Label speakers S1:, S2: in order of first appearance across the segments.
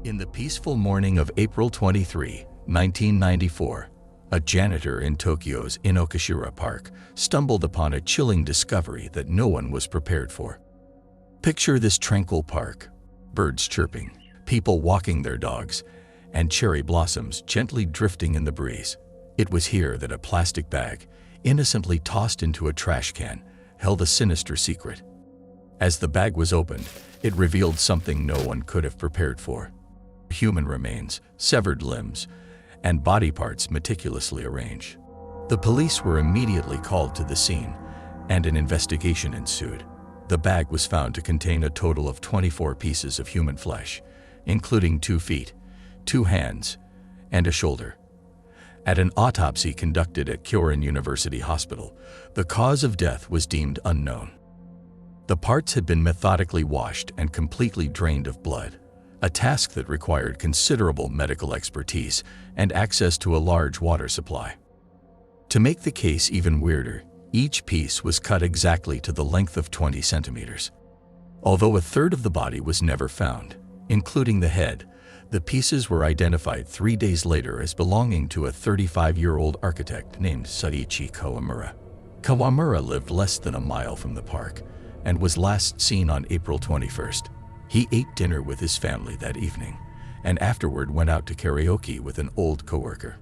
S1: In the peaceful morning of April 23, 1994, a janitor in Tokyo's Inokashira Park stumbled upon a chilling discovery that no one was prepared for. Picture this tranquil park: birds chirping, people walking their dogs, and cherry blossoms gently drifting in the breeze. It was here that a plastic bag, innocently tossed into a trash can, held a sinister secret. As the bag was opened, it revealed something no one could have prepared for. Human remains, severed limbs, and body parts meticulously arranged. The police were immediately called to the scene, and an investigation ensued. The bag was found to contain a total of 24 pieces of human flesh, including 2 feet, 2 hands, and a shoulder. At an autopsy conducted at Kyorin University Hospital, the cause of death was deemed unknown. The parts had been methodically washed and completely drained of blood, a task that required considerable medical expertise and access to a large water supply. To make the case even weirder, each piece was cut exactly to the length of 20 centimeters. Although a third of the body was never found, including the head, the pieces were identified 3 days later as belonging to a 35-year-old architect named Saiichi Kawamura. Kawamura lived less than a mile from the park and was last seen on April 21st. He ate dinner with his family that evening and afterward went out to karaoke with an old coworker.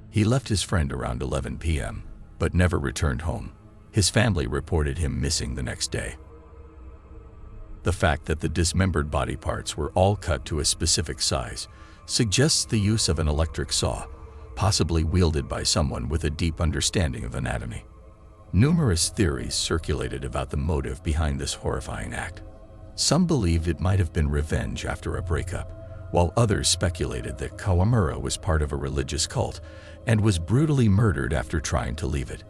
S1: He left his friend around 11 p.m., but never returned home. His family reported him missing the next day. The fact that the dismembered body parts were all cut to a specific size suggests the use of an electric saw, possibly wielded by someone with a deep understanding of anatomy. Numerous theories circulated about the motive behind this horrifying act. Some believed it might have been revenge after a breakup, while others speculated that Kawamura was part of a religious cult and was brutally murdered after trying to leave it.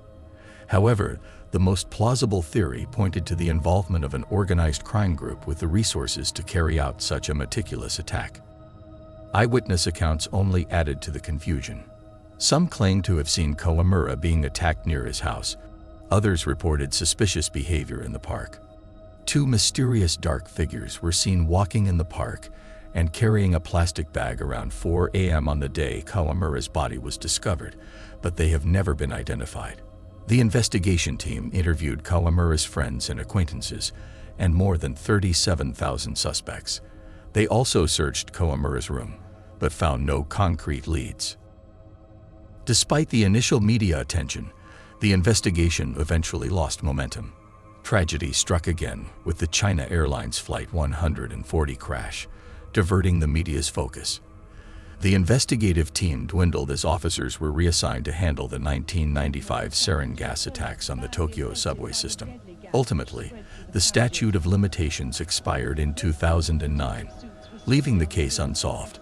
S1: However, the most plausible theory pointed to the involvement of an organized crime group with the resources to carry out such a meticulous attack. Eyewitness accounts only added to the confusion. Some claimed to have seen Kawamura being attacked near his house. Others reported suspicious behavior in the park. 2 mysterious dark figures were seen walking in the park and carrying a plastic bag around 4 a.m. on the day Kawamura's body was discovered, but they have never been identified. The investigation team interviewed Kawamura's friends and acquaintances and more than 37,000 suspects. They also searched Kawamura's room, but found no concrete leads. Despite the initial media attention, the investigation eventually lost momentum. Tragedy struck again with the China Airlines Flight 140 crash, diverting the media's focus. The investigative team dwindled as officers were reassigned to handle the 1995 sarin gas attacks on the Tokyo subway system. Ultimately, the statute of limitations expired in 2009, leaving the case unsolved.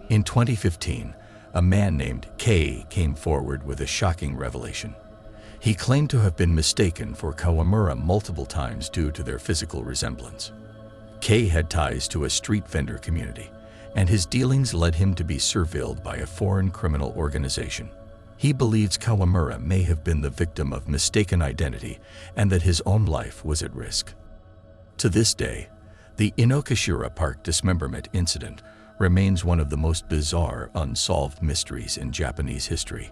S1: In 2015, a man named K came forward with a shocking revelation. He claimed to have been mistaken for Kawamura multiple times due to their physical resemblance. K had ties to a street vendor community, and his dealings led him to be surveilled by a foreign criminal organization. He believes Kawamura may have been the victim of mistaken identity and that his own life was at risk. To this day, the Inokashira Park dismemberment incident remains one of the most bizarre unsolved mysteries in Japanese history.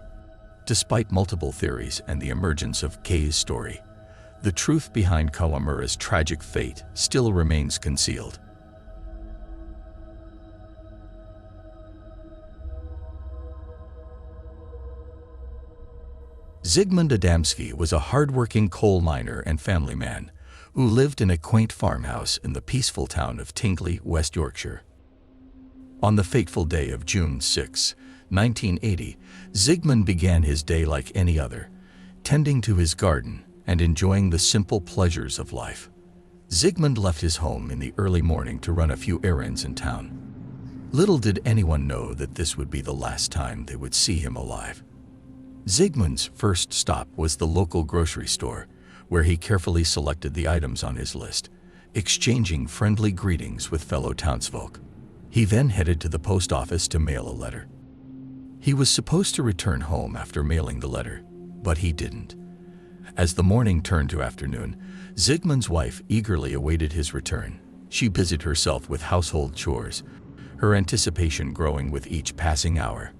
S1: Despite multiple theories and the emergence of K's story, the truth behind Kawamura's tragic fate still remains concealed. Zigmund Adamski was a hard-working coal miner and family man who lived in a quaint farmhouse in the peaceful town of Tingley, West Yorkshire. On the fateful day of June 6, 1980, Zigmund began his day like any other, tending to his garden and enjoying the simple pleasures of life. Zigmund left his home in the early morning to run a few errands in town. Little did anyone know that this would be the last time they would see him alive. Zigmund's first stop was the local grocery store, where he carefully selected the items on his list, exchanging friendly greetings with fellow townsfolk. He then headed to the post office to mail a letter. He was supposed to return home after mailing the letter, but he didn't. As the morning turned to afternoon, Zigmund's wife eagerly awaited his return. She busied herself with household chores, her anticipation growing with each passing hour.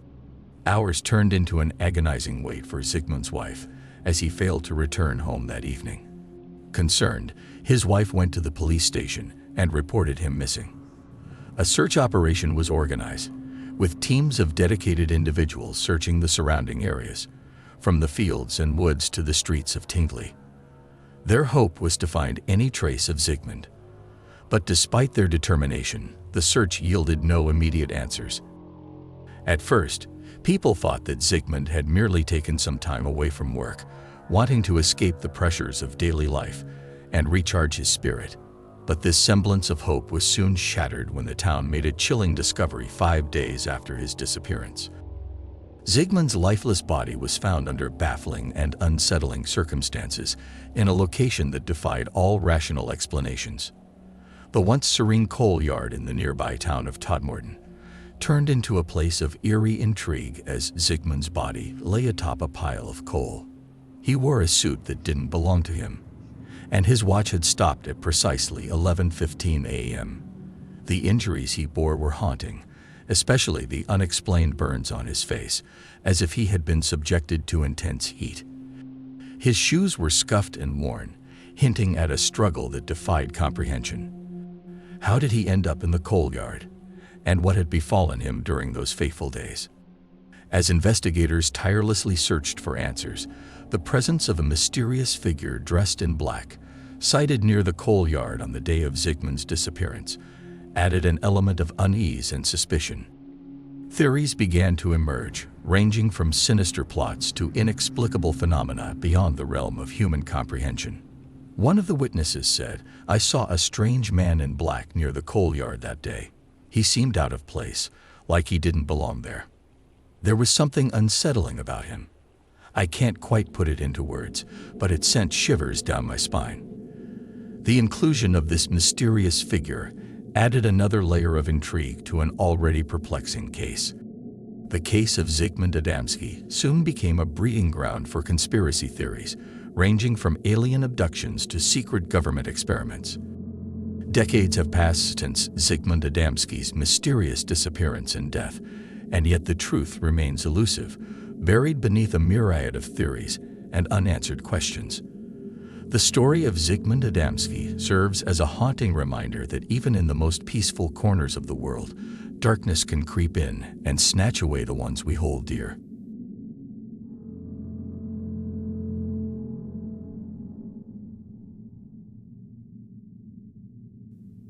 S1: Hours turned into an agonizing wait for Zigmund's wife as he failed to return home that evening. Concerned, his wife went to the police station and reported him missing. A search operation was organized, with teams of dedicated individuals searching the surrounding areas, from the fields and woods to the streets of Tingley. Their hope was to find any trace of Zigmund. But despite their determination, the search yielded no immediate answers. At first, people thought that Zigmund had merely taken some time away from work, wanting to escape the pressures of daily life and recharge his spirit. But this semblance of hope was soon shattered when the town made a chilling discovery 5 days after his disappearance. Zigmund's lifeless body was found under baffling and unsettling circumstances in a location that defied all rational explanations. The once serene coal yard in the nearby town of Todmorden turned into a place of eerie intrigue as Zigmund's body lay atop a pile of coal. He wore a suit that didn't belong to him, and his watch had stopped at precisely 11:15 a.m. The injuries he bore were haunting, especially the unexplained burns on his face, as if he had been subjected to intense heat. His shoes were scuffed and worn, hinting at a struggle that defied comprehension. How did he end up in the coal yard? And what had befallen him during those fateful days? As investigators tirelessly searched for answers, the presence of a mysterious figure dressed in black, sighted near the coal yard on the day of Zigmund's disappearance, added an element of unease and suspicion. Theories began to emerge, ranging from sinister plots to inexplicable phenomena beyond the realm of human comprehension. One of the witnesses said, "I saw a strange man in black near the coal yard that day. He seemed out of place, like he didn't belong there. There was something unsettling about him. I can't quite put it into words, but it sent shivers down my spine." The inclusion of this mysterious figure added another layer of intrigue to an already perplexing case. The case of Zigmund Adamski soon became a breeding ground for conspiracy theories, ranging from alien abductions to secret government experiments. Decades have passed since Zigmund Adamski's mysterious disappearance and death, and yet the truth remains elusive, buried beneath a myriad of theories and unanswered questions. The story of Zigmund Adamski serves as a haunting reminder that even in the most peaceful corners of the world, darkness can creep in and snatch away the ones we hold dear.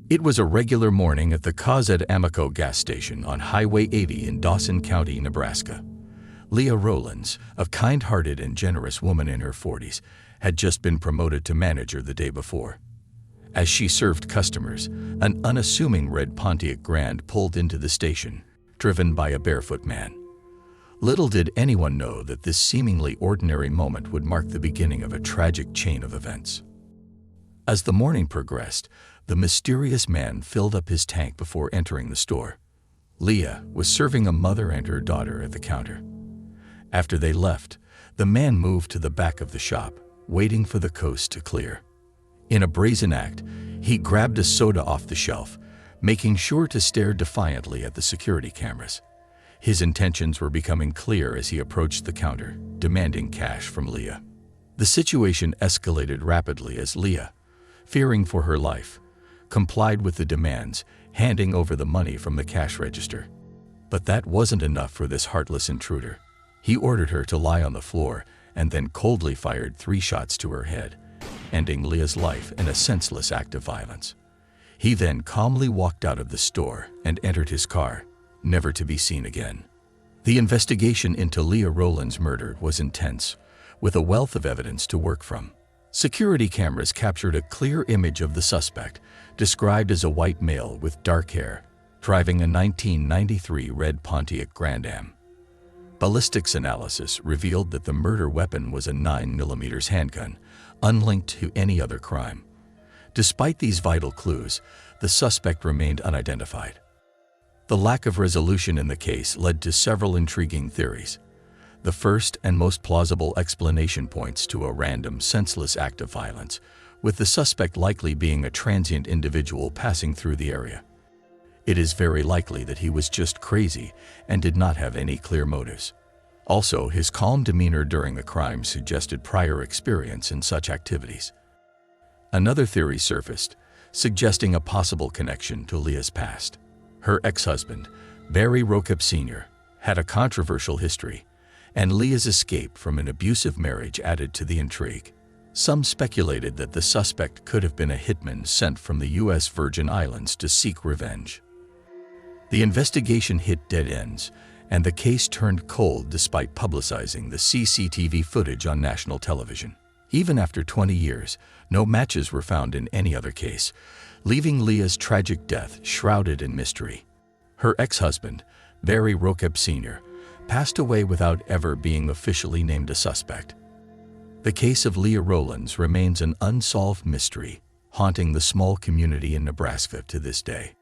S1: It was a regular morning at the Kazed Amoco gas station on Highway 80 in Dawson County, Nebraska. Leah Rowlands, a kind-hearted and generous woman in her 40s, had just been promoted to manager the day before. As she served customers, an unassuming red Pontiac Grand pulled into the station, driven by a barefoot man. Little did anyone know that this seemingly ordinary moment would mark the beginning of a tragic chain of events. As the morning progressed, the mysterious man filled up his tank before entering the store. Leah was serving a mother and her daughter at the counter. After they left, the man moved to the back of the shop, waiting for the coast to clear. In a brazen act, he grabbed a soda off the shelf, making sure to stare defiantly at the security cameras. His intentions were becoming clear as he approached the counter, demanding cash from Leah. The situation escalated rapidly as Leah, fearing for her life, complied with the demands, handing over the money from the cash register. But that wasn't enough for this heartless intruder. He ordered her to lie on the floor and then coldly fired 3 shots to her head, ending Leah's life in a senseless act of violence. He then calmly walked out of the store and entered his car, never to be seen again. The investigation into Leah Rowlands' murder was intense, with a wealth of evidence to work from. Security cameras captured a clear image of the suspect, described as a white male with dark hair, driving a 1993 red Pontiac Grand Am. Ballistics analysis revealed that the murder weapon was a 9mm handgun, unlinked to any other crime. Despite these vital clues, the suspect remained unidentified. The lack of resolution in the case led to several intriguing theories. The first and most plausible explanation points to a random, senseless act of violence, with the suspect likely being a transient individual passing through the area. It is very likely that he was just crazy and did not have any clear motives. Also, his calm demeanor during the crime suggested prior experience in such activities. Another theory surfaced, suggesting a possible connection to Leah's past. Her ex-husband, Barry Rokep Sr., had a controversial history, and Leah's escape from an abusive marriage added to the intrigue. Some speculated that the suspect could have been a hitman sent from the U.S. Virgin Islands to seek revenge. The investigation hit dead ends, and the case turned cold despite publicizing the CCTV footage on national television. Even after 20 years, no matches were found in any other case, leaving Leah's tragic death shrouded in mystery. Her ex-husband, Barry Rokep Sr., passed away without ever being officially named a suspect. The case of Leah Rowlands remains an unsolved mystery, haunting the small community in Nebraska to this day.